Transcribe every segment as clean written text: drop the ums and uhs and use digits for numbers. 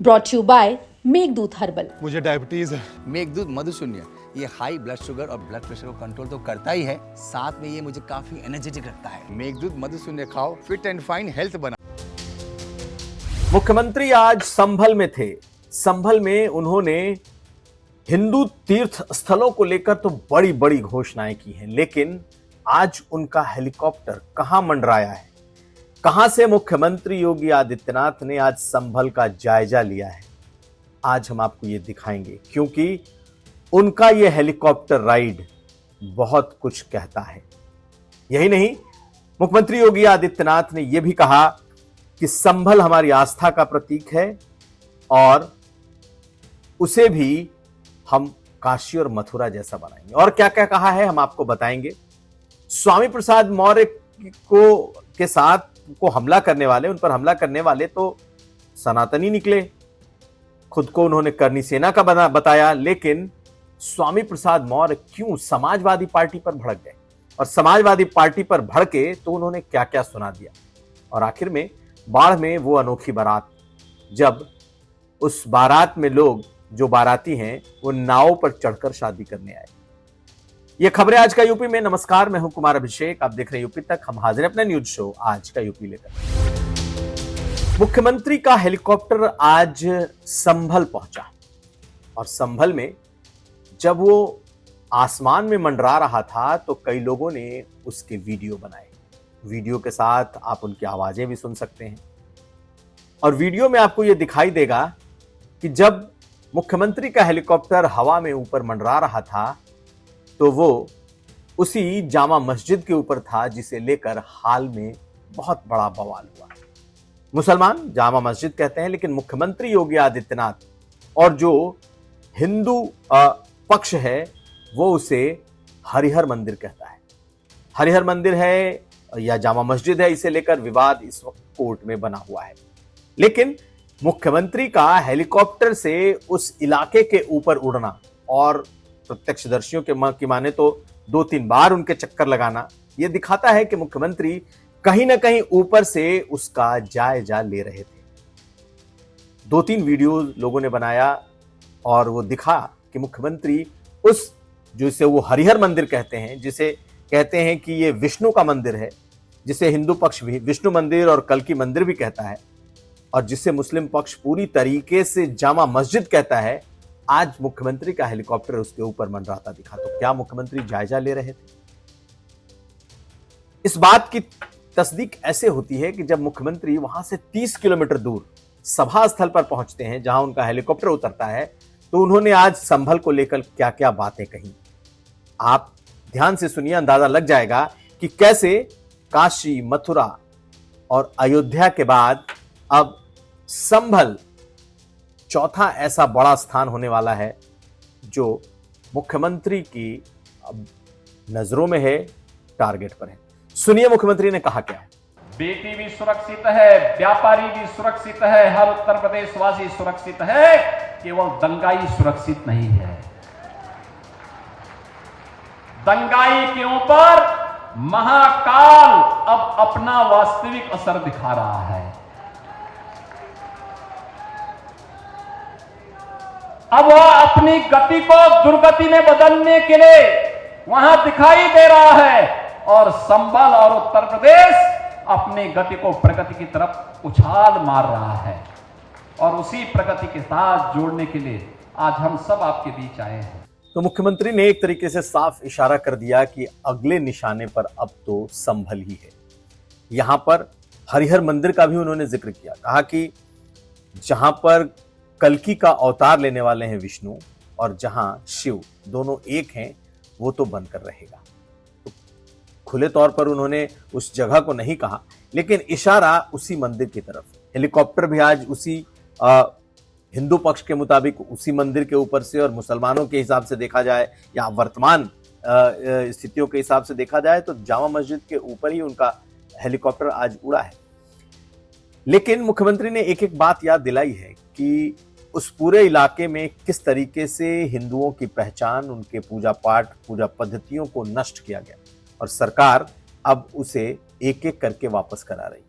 Brought you by Meghdoot herbal. मुझे diabetes है। मेघदूत मधुशून्य ये हाई ब्लड शुगर और ब्लड प्रेशर को कंट्रोल तो करता ही है, साथ में ये मुझे काफी एनर्जेटिक रखता है। मेघदूत मधुशून्य खाओ, फिट एंड फाइन हेल्थ बना। मुख्यमंत्री आज संभल में थे। संभल में उन्होंने हिंदू तीर्थ स्थलों को लेकर तो बड़ी बड़ी घोषणाएं की हैं, लेकिन आज उनका हेलीकॉप्टर कहां मंडराया है, कहां से मुख्यमंत्री योगी आदित्यनाथ ने आज संभल का जायजा लिया है, आज हम आपको ये दिखाएंगे, क्योंकि उनका ये हेलीकॉप्टर राइड बहुत कुछ कहता है। यही नहीं, मुख्यमंत्री योगी आदित्यनाथ ने यह भी कहा कि संभल हमारी आस्था का प्रतीक है और उसे भी हम काशी और मथुरा जैसा बनाएंगे। और क्या क्या कहा है हम आपको बताएंगे। स्वामी प्रसाद मौर्य के साथ को हमला करने वाले, उन पर हमला करने वाले तो सनातनी निकले, खुद को उन्होंने करनी सेना का बताया, लेकिन स्वामी प्रसाद मौर्य क्यों समाजवादी पार्टी पर भड़क गए और समाजवादी पार्टी पर भड़के तो उन्होंने क्या क्या सुना दिया। और आखिर में बाढ़ में वो अनोखी बारात, जब उस बारात में लोग जो बाराती हैं वो नाव पर चढ़कर शादी करने आए। ये खबरें आज का यूपी में। नमस्कार, मैं हूं कुमार अभिषेक, आप देख रहे हैं यूपी तक। हम हाजिर हैं अपने न्यूज शो आज का यूपी लेकर। मुख्यमंत्री का हेलीकॉप्टर आज संभल पहुंचा और संभल में जब वो आसमान में मंडरा रहा था तो कई लोगों ने उसके वीडियो बनाए। वीडियो के साथ आप उनकी आवाजें भी सुन सकते हैं और वीडियो में आपको यह दिखाई देगा कि जब मुख्यमंत्री का हेलीकॉप्टर हवा में ऊपर मंडरा रहा था तो वो उसी जामा मस्जिद के ऊपर था जिसे लेकर हाल में बहुत बड़ा बवाल हुआ। मुसलमान जामा मस्जिद कहते हैं, लेकिन मुख्यमंत्री योगी आदित्यनाथ और जो हिंदू पक्ष है वो उसे हरिहर मंदिर कहता है। हरिहर मंदिर है या जामा मस्जिद है, इसे लेकर विवाद इस वक्त कोर्ट में बना हुआ है। लेकिन मुख्यमंत्री का हेलीकॉप्टर से उस इलाके के ऊपर उड़ना और प्रत्यक्षदर्शियों की माने तो 2-3 बार उनके चक्कर लगाना, यह दिखाता है कि मुख्यमंत्री कहीं ना कहीं ऊपर से उसका जायजा ले रहे थे। 2-3 वीडियो लोगों ने बनाया और वो दिखा कि मुख्यमंत्री उस जिसे वो हरिहर मंदिर कहते हैं, जिसे कहते हैं कि ये विष्णु का मंदिर है, जिसे हिंदू पक्ष भी विष्णु मंदिर और कल्कि मंदिर भी कहता है और जिसे मुस्लिम पक्ष पूरी तरीके से जामा मस्जिद कहता है, आज मुख्यमंत्री का हेलीकॉप्टर उसके ऊपर मंडराता दिखा। तो क्या मुख्यमंत्री जायजा ले रहे थे? इस बात की तस्दीक ऐसे होती है कि जब मुख्यमंत्री वहां से 30 किलोमीटर दूर सभा स्थल पर पहुंचते हैं जहां उनका हेलीकॉप्टर उतरता है, तो उन्होंने आज संभल को लेकर क्या क्या बातें कही। आप ध्यान से सुनिए, अंदाजा लग जाएगा कि कैसे काशी, मथुरा और अयोध्या के बाद अब संभल चौथा ऐसा बड़ा स्थान होने वाला है जो मुख्यमंत्री की नजरों में है, टारगेट पर है। सुनिए मुख्यमंत्री ने कहा क्या है। बेटी भी सुरक्षित है, व्यापारी भी सुरक्षित है, हर उत्तर प्रदेश वासी सुरक्षित है, केवल दंगाई सुरक्षित नहीं है। दंगाई के ऊपर महाकाल अब अपना वास्तविक असर दिखा रहा है। अब वह अपनी गति को दुर्गति में बदलने के लिए वहां दिखाई दे रहा है और संभल और उत्तर प्रदेश अपनी गति को प्रगति की तरफ उछाल मार रहा है और उसी प्रगति के साथ जोड़ने के लिए आज हम सब आपके बीच आए हैं। तो मुख्यमंत्री ने एक तरीके से साफ इशारा कर दिया कि अगले निशाने पर अब तो संभल ही है। यहां पर हरिहर मंदिर का भी उन्होंने जिक्र किया, कहा कि जहां पर कल्कि का अवतार लेने वाले हैं विष्णु और जहां शिव दोनों एक हैं, वो तो बनकर रहेगा। तो खुले तौर पर उन्होंने उस जगह को नहीं कहा, लेकिन इशारा उसी मंदिर की तरफ। हेलीकॉप्टर भी आज उसी हिंदू पक्ष के मुताबिक उसी मंदिर के ऊपर से, और मुसलमानों के हिसाब से देखा जाए या वर्तमान स्थितियों के हिसाब से देखा जाए तो जामा मस्जिद के ऊपर ही उनका हेलीकॉप्टर आज उड़ा है। लेकिन मुख्यमंत्री ने एक एक बात याद दिलाई है कि उस पूरे इलाके में किस तरीके से हिंदुओं की पहचान, उनके पूजा पाठ, पूजा पद्धतियों को नष्ट किया गया और सरकार अब उसे एक एक करके वापस करा रही।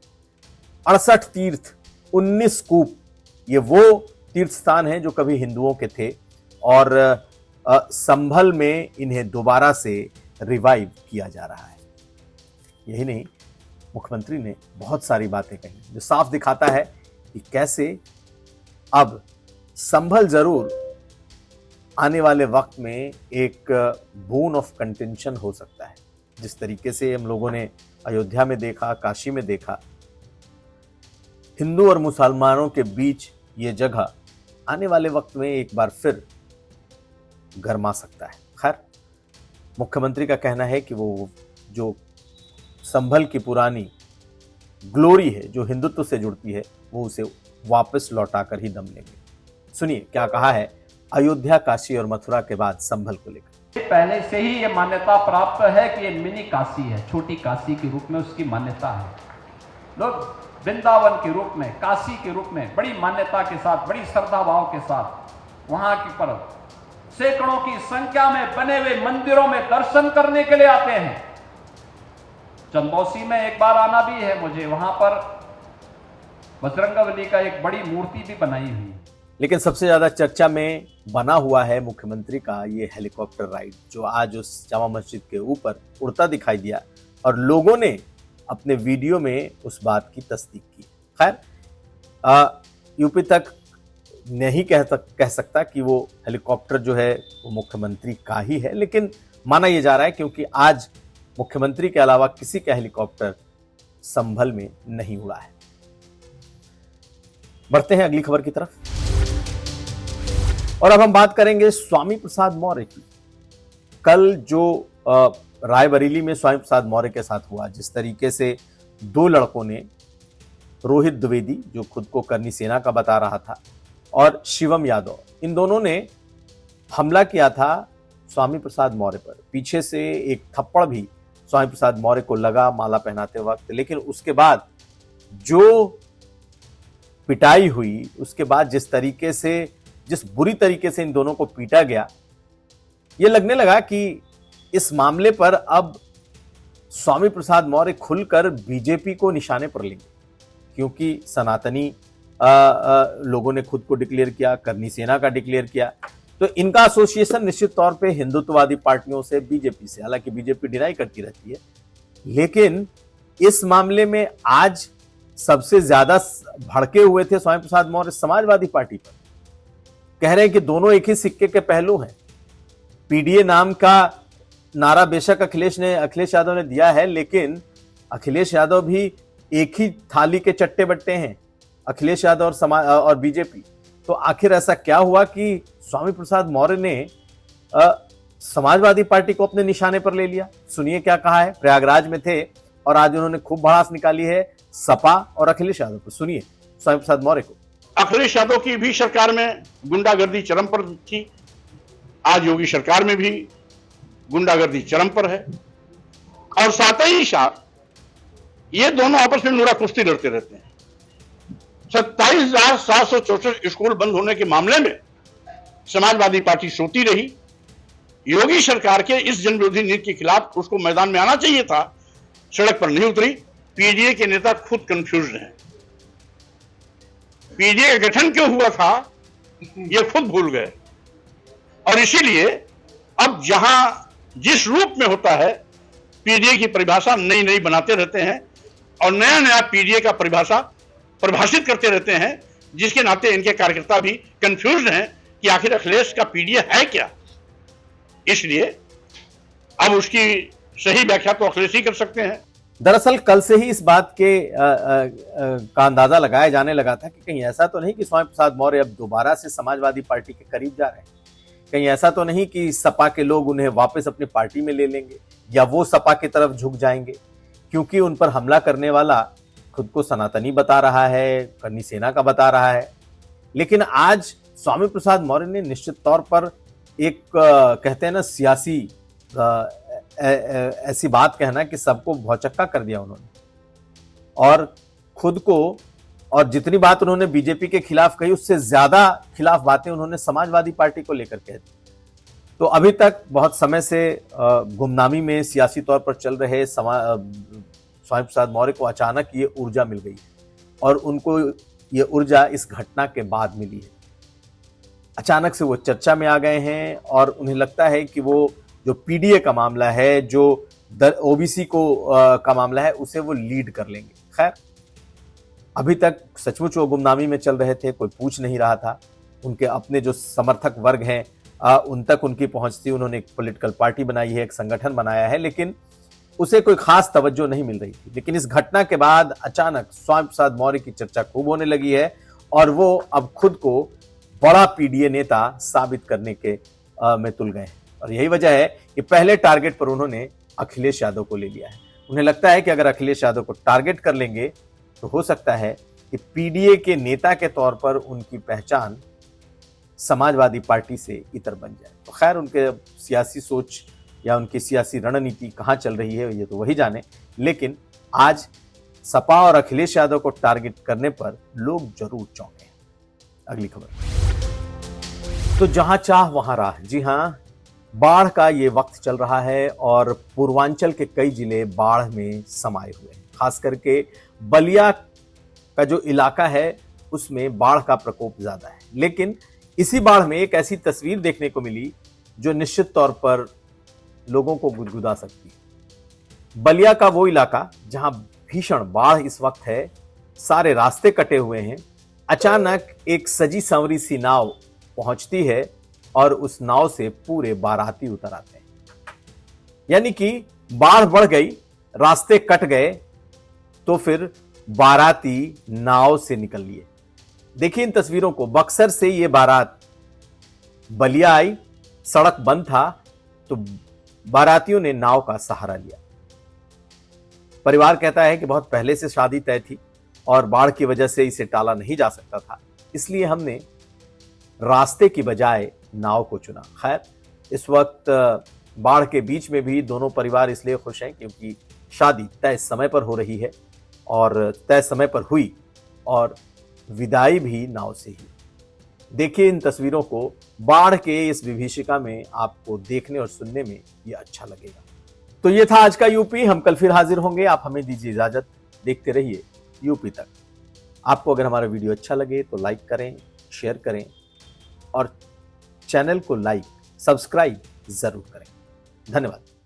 68 तीर्थ, 19 कूप, ये वो तीर्थ स्थान हैं जो कभी हिंदुओं के थे और संभल में इन्हें दोबारा से रिवाइव किया जा रहा है। यही नहीं, मुख्यमंत्री ने बहुत सारी बातें कही जो साफ दिखाता है कि कैसे अब संभल जरूर आने वाले वक्त में एक बोन ऑफ कंटेंशन हो सकता है। जिस तरीके से हम लोगों ने अयोध्या में देखा, काशी में देखा, हिंदू और मुसलमानों के बीच ये जगह आने वाले वक्त में एक बार फिर गरमा सकता है। खैर, मुख्यमंत्री का कहना है कि वो जो संभल की पुरानी ग्लोरी है जो हिंदुत्व से जुड़ती है वो उसे वापस लौटाकर ही दम लेंगे। सुनिए क्या कहा है अयोध्या, काशी और मथुरा के बाद संभल को लेकर। पहले से ही ये मान्यता प्राप्त है कि ये मिनी काशी है, छोटी काशी के रूप में उसकी मान्यता है। लोग वृंदावन के रूप में, काशी के रूप में बड़ी मान्यता के साथ, बड़ी श्रद्धा भाव के साथ वहां की पर सैकड़ों की संख्या में बने हुए मंदिरों में दर्शन करने के लिए आते हैं। चंदौसी में एक बार आना भी है मुझे, वहां पर बजरंगबली का एक बड़ी मूर्ति भी बनाई हुई है। लेकिन सबसे ज्यादा चर्चा में बना हुआ है मुख्यमंत्री का ये हेलीकॉप्टर राइड जो आज उस जामा मस्जिद के ऊपर उड़ता दिखाई दिया और लोगों ने अपने वीडियो में उस बात की तस्दीक की। खैर, यूपी तक नहीं कह सकता कि वो हेलीकॉप्टर जो है वो मुख्यमंत्री का ही है, लेकिन माना यह जा रहा है क्योंकि आज मुख्यमंत्री के अलावा किसी का हेलीकॉप्टर संभल में नहीं उड़ा है। बढ़ते हैं अगली खबर की तरफ और अब हम बात करेंगे स्वामी प्रसाद मौर्य की। कल जो रायबरेली में स्वामी प्रसाद मौर्य के साथ हुआ, जिस तरीके से दो लड़कों ने, रोहित द्विवेदी जो खुद को करनी सेना का बता रहा था और शिवम यादव, इन दोनों ने हमला किया था स्वामी प्रसाद मौर्य पर। पीछे से एक थप्पड़ भी स्वामी प्रसाद मौर्य को लगा माला पहनाते वक्त, लेकिन उसके बाद जो पिटाई हुई, उसके बाद जिस बुरी तरीके से इन दोनों को पीटा गया, यह लगने लगा कि इस मामले पर अब स्वामी प्रसाद मौर्य खुलकर बीजेपी को निशाने पर लेंगे, क्योंकि सनातनी लोगों ने खुद को डिक्लेयर किया, करनी सेना का डिक्लेयर किया, तो इनका एसोसिएशन निश्चित तौर पे हिंदुत्ववादी पार्टियों से, बीजेपी से, हालांकि बीजेपी डिनाई करती रहती है, लेकिन इस मामले में आज सबसे ज्यादा भड़के हुए थे स्वामी प्रसाद मौर्य समाजवादी पार्टी पर। कह रहे हैं कि दोनों एक ही सिक्के के पहलू हैं। पीडीए नाम का नारा बेशक अखिलेश यादव ने दिया है, लेकिन अखिलेश यादव भी एक ही थाली के चट्टे बट्टे हैं, अखिलेश यादव और बीजेपी। तो आखिर ऐसा क्या हुआ कि स्वामी प्रसाद मौर्य ने समाजवादी पार्टी को अपने निशाने पर ले लिया? सुनिए क्या कहा है। प्रयागराज में थे और आज उन्होंने खूब भड़ास निकाली है सपा और अखिलेश यादव पर। सुनिए स्वामी प्रसाद मौर्य को। अखिलेश यादव की भी सरकार में गुंडागर्दी चरम पर थी, आज योगी सरकार में भी गुंडागर्दी चरम पर है, और साथ ही साथ ये दोनों आपस में नूरा कुश्ती लड़ते रहते हैं। 27,764 स्कूल बंद होने के मामले में समाजवादी पार्टी सोती रही। योगी सरकार के इस जनविरोधी नीति के खिलाफ उसको मैदान में आना चाहिए था, सड़क पर नहीं उतरी। पीडीए के नेता खुद कंफ्यूज हैं। पीडीए का गठन क्यों हुआ था ये खुद भूल गए, और इसीलिए अब जिस रूप में होता है पीडीए की परिभाषा नई बनाते रहते हैं और नया पीडीए का परिभाषा परिभाषित करते रहते हैं, जिसके नाते इनके कार्यकर्ता भी कंफ्यूज हैं कि आखिर अखिलेश का पीडीए है क्या। इसलिए अब उसकी सही व्याख्या तो अखिलेश ही कर सकते हैं। दरअसल कल से ही इस बात का अंदाजा लगाया जाने लगा था कि कहीं ऐसा तो नहीं कि स्वामी प्रसाद मौर्य अब दोबारा से समाजवादी पार्टी के करीब जा रहे हैं, कहीं ऐसा तो नहीं कि सपा के लोग उन्हें वापस अपनी पार्टी में ले लेंगे या वो सपा की तरफ झुक जाएंगे, क्योंकि उन पर हमला करने वाला खुद को सनातनी बता रहा है, करनी सेना का बता रहा है। लेकिन आज स्वामी प्रसाद मौर्य ने निश्चित तौर पर एक कहते हैं ना सियासी ऐसी बात कहना कि सबको भौचक्का कर दिया उन्होंने, और खुद को, और जितनी बात उन्होंने बीजेपी के खिलाफ कही उससे ज्यादा खिलाफ बातें उन्होंने समाजवादी पार्टी को लेकर कह दी। तो अभी तक बहुत समय से गुमनामी में सियासी तौर पर चल रहे स्वामी प्रसाद मौर्य को अचानक ये ऊर्जा मिल गई है, और उनको ये ऊर्जा इस घटना के बाद मिली है। अचानक से वो चर्चा में आ गए हैं और उन्हें लगता है कि वो जो पीडीए का मामला है, जो ओबीसी को का मामला है, उसे वो लीड कर लेंगे। खैर, अभी तक सचमुच वो गुमनामी में चल रहे थे, कोई पूछ नहीं रहा था। उनके अपने जो समर्थक वर्ग हैं उन तक उनकी पहुंच थी। उन्होंने एक पॉलिटिकल पार्टी बनाई है, एक संगठन बनाया है, लेकिन उसे कोई खास तवज्जो नहीं मिल रही थी। लेकिन इस घटना के बाद अचानक स्वामी प्रसाद मौर्य की चर्चा खूब होने लगी है और वो अब खुद को बड़ा पीडीए नेता साबित करने के में तुल गए हैं। और यही वजह है कि पहले टारगेट पर उन्होंने अखिलेश यादव को ले लिया है। उन्हें लगता है कि अगर अखिलेश यादव को टारगेट कर लेंगे तो हो सकता है कि पीडीए के नेता के तौर पर उनकी पहचान समाजवादी पार्टी से इतर बन जाए। तो खैर, उनके सियासी सोच या उनकी सियासी रणनीति कहां चल रही है ये तो वही जाने। लेकिन आज सपा और अखिलेश यादव को टारगेट करने पर लोग जरूर चौंके हैं। अगली खबर, तो जहां चाह वहां राह। जी हां, बाढ़ का ये वक्त चल रहा है और पूर्वांचल के कई जिले बाढ़ में समाये हुए हैं। खास करके बलिया का जो इलाका है उसमें बाढ़ का प्रकोप ज्यादा है। लेकिन इसी बाढ़ में एक ऐसी तस्वीर देखने को मिली जो निश्चित तौर पर लोगों को गुदगुदा सकती है। बलिया का वो इलाका जहां भीषण बाढ़ इस वक्त है, सारे रास्ते कटे हुए हैं। अचानक एक सजी संवरी सी नाव पहुंचती है और उस नाव से पूरे बाराती उतर आते हैं। यानी कि बाढ़ बढ़ गई, रास्ते कट गए, तो फिर बाराती नाव से निकल लिए। देखिए इन तस्वीरों को। बक्सर से ये बारात बलिया आई, सड़क बंद था तो बारातियों ने नाव का सहारा लिया। परिवार कहता है कि बहुत पहले से शादी तय थी और बाढ़ की वजह से इसे टाला नहीं जा सकता था, इसलिए हमने रास्ते की बजाय नाव को चुना। खैर, इस वक्त बाढ़ के बीच में भी दोनों परिवार इसलिए खुश हैं क्योंकि शादी तय समय पर हो रही है और तय समय पर हुई और विदाई भी नाव से ही। देखिए इन तस्वीरों को। बाढ़ के इस विभीषिका में आपको देखने और सुनने में ये अच्छा लगेगा। तो ये था आज का यूपी। हम कल फिर हाजिर होंगे। आप हमें दीजिए इजाजत। देखते रहिए यूपी तक। आपको अगर हमारा वीडियो अच्छा लगे तो लाइक करें, शेयर करें और चैनल को लाइक सब्सक्राइब जरूर करें। धन्यवाद।